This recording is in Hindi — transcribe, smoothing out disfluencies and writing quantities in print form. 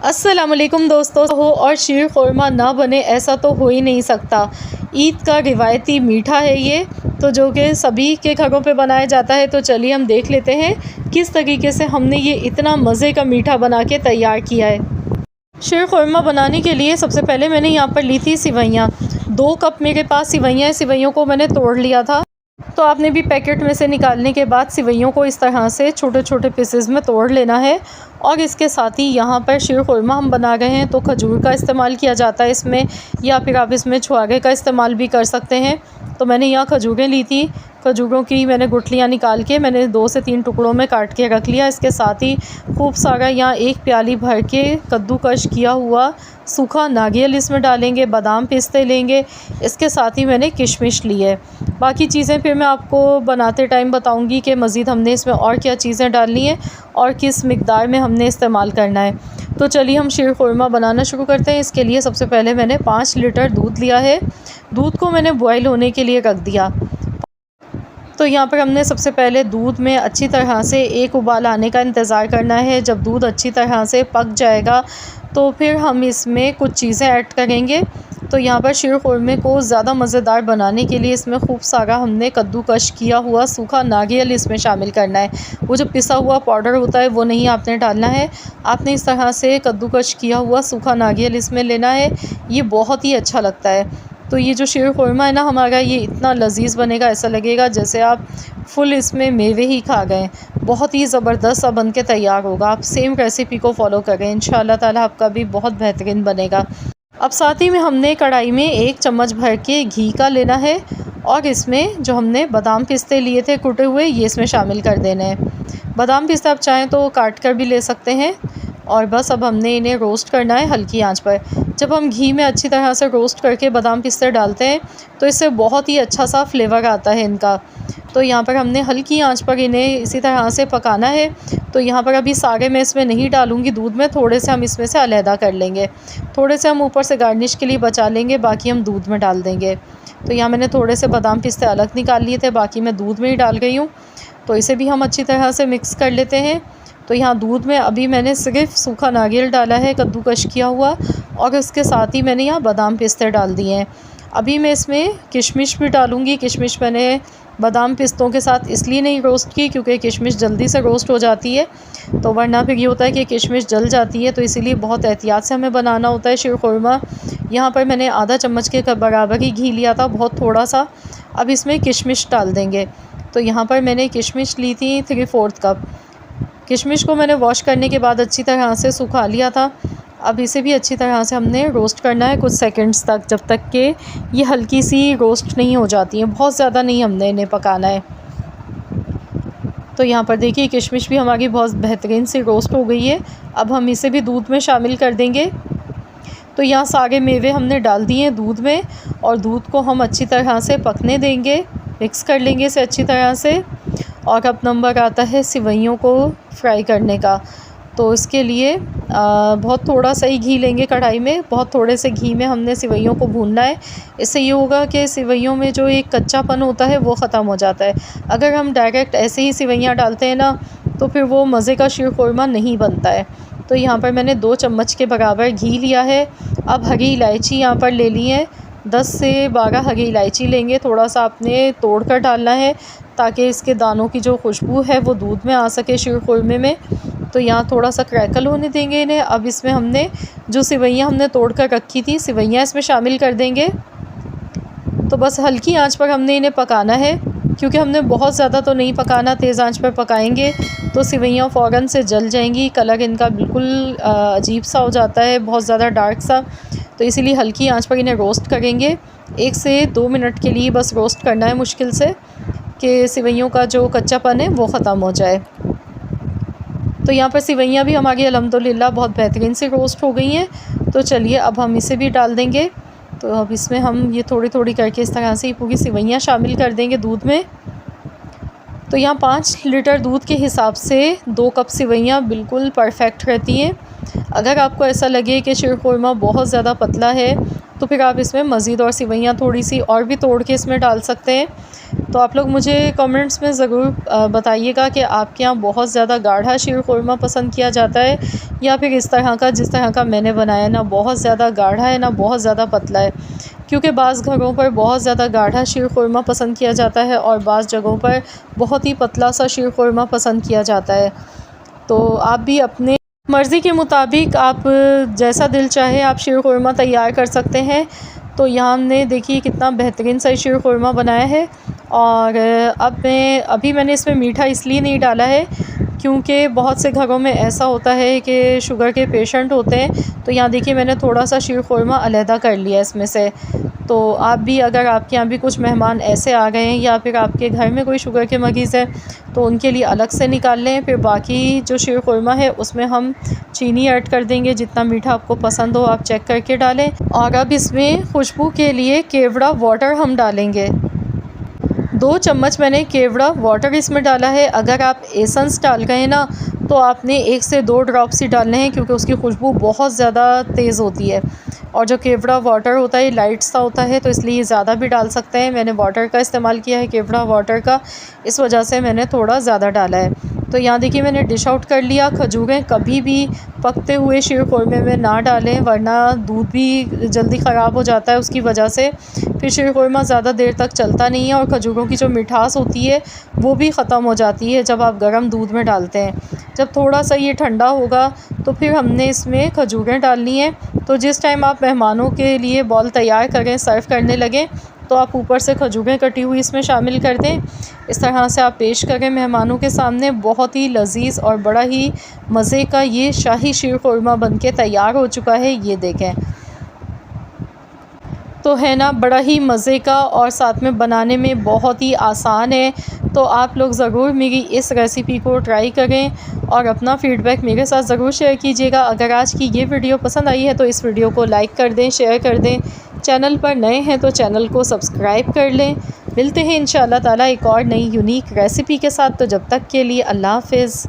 अस्सलामुअलैकुम दोस्तों हो और शीर खुरमा ना बने ऐसा तो हो ही नहीं सकता। ईद का रिवायती मीठा है ये, तो जो कि सभी के घरों पे बनाया जाता है। तो चलिए हम देख लेते हैं किस तरीके से हमने ये इतना मज़े का मीठा बना के तैयार किया है। शीर खुरमा बनाने के लिए सबसे पहले मैंने यहाँ पर ली थी सिवैयाँ। 2 कप मेरे पास सिवैयाँ हैं। सिवैयों को मैंने तोड़ लिया था। तो आपने भी पैकेट में से निकालने के बाद सिवैयों को इस तरह से छोटे छोटे पीसेस में तोड़ लेना है। और इसके साथ ही यहाँ पर शीर खुरमा हम बना रहे हैं तो खजूर का इस्तेमाल किया जाता है इसमें, या फिर आप इसमें छुआरे का इस्तेमाल भी कर सकते हैं। तो मैंने यहाँ खजूरें ली थी। खजूरों की मैंने गुठलियाँ निकाल के मैंने 2 से 3 टुकड़ों में काट के रख लिया। इसके साथ ही खूब सारा यहाँ 1 प्याली भर के कद्दूकश किया हुआ सूखा नारियल इसमें डालेंगे, बादाम पिस्ते लेंगे। इसके साथ ही मैंने किशमिश ली है। बाकी चीज़ें फिर मैं आपको बनाते टाइम बताऊंगी कि मज़ीद हमने इसमें और क्या चीज़ें डालनी है और किस मिक़दार में हमने इस्तेमाल करना है। तो चलिए हम शीर खुरमा बनाना शुरू करते हैं। इसके लिए सबसे पहले मैंने 5 लीटर दूध लिया है। दूध को मैंने बॉयल होने के लिए रख दिया। तो यहाँ पर हमने सबसे पहले दूध में अच्छी तरह से एक उबाल आने का इंतज़ार करना है। जब दूध अच्छी तरह से पक जाएगा तो फिर हम इसमें कुछ चीज़ें ऐड करेंगे। तो यहाँ पर शीर खुरमे को ज़्यादा मज़ेदार बनाने के लिए इसमें खूब सारा हमने कद्दूकश किया हुआ सूखा नारियल इसमें शामिल करना है। वो जो पिसा हुआ पाउडर होता है वो नहीं आपने डालना है। आपने इस तरह से कद्दूकश किया हुआ सूखा नारियल इसमें लेना है। ये बहुत ही अच्छा लगता है। तो ये जो शीर खुरमा है ना हमारा, ये इतना लजीज़ बनेगा, ऐसा लगेगा जैसे आप फुल इसमें मेवे ही खा गए। बहुत ही ज़बरदस्त सा बन के तैयार होगा। आप सेम रेसिपी को फॉलो करें, इंशाअल्लाह ताला आपका भी बहुत बेहतरीन बनेगा। अब साथ ही में हमने कढ़ाई में 1 चम्मच भर के घी का लेना है और इसमें जो हमने बादाम पिस्ते लिए थे कुटे हुए, ये इसमें शामिल कर देने हैं। बादाम पिस्ते आप चाहें तो काट कर भी ले सकते हैं। और बस अब हमने इन्हें रोस्ट करना है हल्की आंच पर। जब हम घी में अच्छी तरह से रोस्ट करके बादाम पिस्ते डालते हैं तो इससे बहुत ही अच्छा सा फ्लेवर आता है इनका। तो यहाँ पर हमने हल्की आंच पर इन्हें इसी तरह से पकाना है। तो यहाँ पर अभी सारे मैं इसमें नहीं डालूँगी दूध में, थोड़े से हम इसमें से अलहदा कर लेंगे। थोड़े से हम ऊपर से गार्निश के लिए बचा लेंगे, बाकी हम दूध में डाल देंगे। तो यहाँ मैंने थोड़े से बादाम पिस्ते अलग निकाल लिए थे, बाकी मैं दूध में ही डाल रही हूँ। तो इसे भी हम अच्छी तरह से मिक्स कर लेते हैं। तो यहाँ दूध में अभी मैंने सिर्फ सूखा नारियल डाला है कद्दूकश किया हुआ, और इसके साथ ही मैंने यहाँ बादाम पिस्ते डाल दिए हैं। अभी मैं इसमें किशमिश भी डालूँगी। किशमिश मैंने बादाम पिस्तों के साथ इसलिए नहीं रोस्ट की क्योंकि किशमिश जल्दी से रोस्ट हो जाती है, तो वरना फिर ये होता है कि किशमिश जल जाती है। तो इसीलिए बहुत एहतियात से हमें बनाना होता है शीर खुरमा। यहाँ पर मैंने आधा चम्मच के बराबर ही घी लिया था, बहुत थोड़ा सा। अब इसमें किशमिश डाल देंगे। तो यहाँ पर मैंने किशमिश ली थी 3/4 कप। किशमिश को मैंने वॉश करने के बाद अच्छी तरह से सुखा लिया था। अब इसे भी अच्छी तरह से हमने रोस्ट करना है कुछ सेकंड्स तक, जब तक कि ये हल्की सी रोस्ट नहीं हो जाती है। बहुत ज़्यादा नहीं हमने इन्हें पकाना है। तो यहाँ पर देखिए किशमिश भी हमारी बहुत बेहतरीन सी रोस्ट हो गई है। अब हम इसे भी दूध में शामिल कर देंगे। तो यहाँ सारे मेवे हमने डाल दिए हैं दूध में, और दूध को हम अच्छी तरह से पकने देंगे, मिक्स कर लेंगे इसे अच्छी तरह से। और अब नंबर आता है सिवैयों को फ्राई करने का। तो इसके लिए बहुत थोड़ा सा ही घी लेंगे कढ़ाई में। बहुत थोड़े से घी में हमने सिवैयों को भूनना है। इससे ये होगा कि सिवैयों में जो एक कच्चापन होता है वो ख़त्म हो जाता है। अगर हम डायरेक्ट ऐसे ही सिवैयाँ डालते हैं ना तो फिर वो मज़े का शीर खुरमा नहीं बनता है। तो यहाँ पर मैंने 2 चम्मच के बराबर घी लिया है। अब हरी इलायची यहाँ पर ले ली है, 10 से 12 हरी इलायची लेंगे। थोड़ा सा आपने तोड़ कर डालना है ताकि इसके दानों की जो खुशबू है वो दूध में आ सके शीर खुरमे में। तो यहाँ थोड़ा सा क्रैकल होने देंगे इन्हें। अब इसमें हमने जो सिवैयाँ हमने तोड़ कर रखी थी, सिवैयाँ इसमें शामिल कर देंगे। तो बस हल्की आंच पर हमने इन्हें पकाना है, क्योंकि हमने बहुत ज़्यादा तो नहीं पकाना। तेज़ आंच पर पकाएंगे तो सिवैयाँ फ़ौरन से जल जाएंगी। कलर इनका बिल्कुल अजीब सा हो जाता है, बहुत ज़्यादा डार्क सा। तो इसीलिए हल्की आंच पर इन्हें रोस्ट करेंगे। 1 से 2 मिनट के लिए बस रोस्ट करना है मुश्किल से, कि सिवैयों का जो कच्चापन है वो ख़त्म हो जाए। तो यहाँ पर सिवैयाँ भी हमारी अल्हम्दुलिल्लाह बहुत बेहतरीन से रोस्ट हो गई हैं। तो चलिए अब हम इसे भी डाल देंगे। तो अब इसमें हम ये थोड़ी थोड़ी करके इस तरह से ही पूरी सिवैयाँ शामिल कर देंगे दूध में। तो यहाँ 5 लीटर दूध के हिसाब से 2 कप सिवैयाँ बिल्कुल परफेक्ट रहती हैं। अगर आपको ऐसा लगे कि शीर खुरमा बहुत ज़्यादा पतला है तो फिर आप इसमें मज़ीद और सिवैयाँ थोड़ी सी और भी तोड़ के इसमें डाल सकते हैं। तो आप लोग मुझे कमेंट्स में ज़रूर बताइएगा कि आपके यहाँ बहुत ज़्यादा गाढ़ा शीर खुरमा पसंद किया जाता है या फिर इस तरह का जिस तरह का मैंने बनाया, ना बहुत ज़्यादा गाढ़ा है ना बहुत ज़्यादा पतला है। क्योंकि बाज़ घरों पर बहुत ज़्यादा गाढ़ा शीर खुरमा पसंद किया जाता है और बाज़ जगहों पर बहुत ही पतला सा शीर खुरमा पसंद किया जाता है। तो आप भी अपने मर्ज़ी के मुताबिक आप जैसा दिल चाहे आप शीर खुरमा तैयार कर सकते हैं। तो यहाँ हमने देखिए कितना बेहतरीन सा शीर खुरमा बनाया है। और अभी मैंने इसमें मीठा इसलिए नहीं डाला है क्योंकि बहुत से घरों में ऐसा होता है कि शुगर के पेशेंट होते हैं। तो यहाँ देखिए मैंने थोड़ा सा शीर खुरमा अलहदा कर लिया इसमें से। तो आप भी, अगर आपके यहाँ भी कुछ मेहमान ऐसे आ गए हैं या फिर आपके घर में कोई शुगर के मरीज़ है तो उनके लिए अलग से निकाल लें। फिर बाकी जो शीर खुरमा है उसमें हम चीनी ऐड कर देंगे, जितना मीठा आपको पसंद हो आप चेक करके डालें। और अब इसमें खुशबू के लिए केवड़ा वाटर हम डालेंगे। 2 चम्मच मैंने केवड़ा वाटर इसमें डाला है। अगर आप एसेंस डाल गए ना तो आपने 1 से 2 ड्रॉप्स ही डालने हैं क्योंकि उसकी खुशबू बहुत ज़्यादा तेज़ होती है। और जो केवड़ा वाटर होता है लाइट सा होता है तो इसलिए ज़्यादा भी डाल सकते हैं। मैंने वाटर का इस्तेमाल किया है, केवड़ा वाटर का, इस वजह से मैंने थोड़ा ज़्यादा डाला है। तो यहाँ देखिए मैंने डिश आउट कर लिया। खजूरें कभी भी पकते हुए शीर खुरमे में ना डालें वरना दूध भी जल्दी ख़राब हो जाता है उसकी वजह से। फिर शीर खुरमा ज़्यादा देर तक चलता नहीं है और खजूरों की जो मिठास होती है वो भी ख़त्म हो जाती है जब आप गर्म दूध में डालते हैं। जब थोड़ा सा ये ठंडा होगा तो फिर हमने इसमें खजूरें डालनी है। तो जिस टाइम आप मेहमानों के लिए बॉल तैयार करें, सर्व करने लगें, तो आप ऊपर से खजूरें कटी हुई इसमें शामिल कर दें। इस तरह से आप पेश करें मेहमानों के सामने। बहुत ही लजीज़ और बड़ा ही मज़े का ये शाही शीर खुरमा बनके तैयार हो चुका है। ये देखें तो है ना, बड़ा ही मज़े का और साथ में बनाने में बहुत ही आसान है। तो आप लोग ज़रूर मेरी इस रेसिपी को ट्राई करें और अपना फ़ीडबैक मेरे साथ ज़रूर शेयर कीजिएगा। अगर आज की ये वीडियो पसंद आई है तो इस वीडियो को लाइक कर दें, शेयर कर दें। चैनल पर नए हैं तो चैनल को सब्सक्राइब कर लें। मिलते हैं इंशाअल्लाह ताला एक और नई यूनिक रेसिपी के साथ। तो जब तक के लिए अल्लाह हाफ़िज़।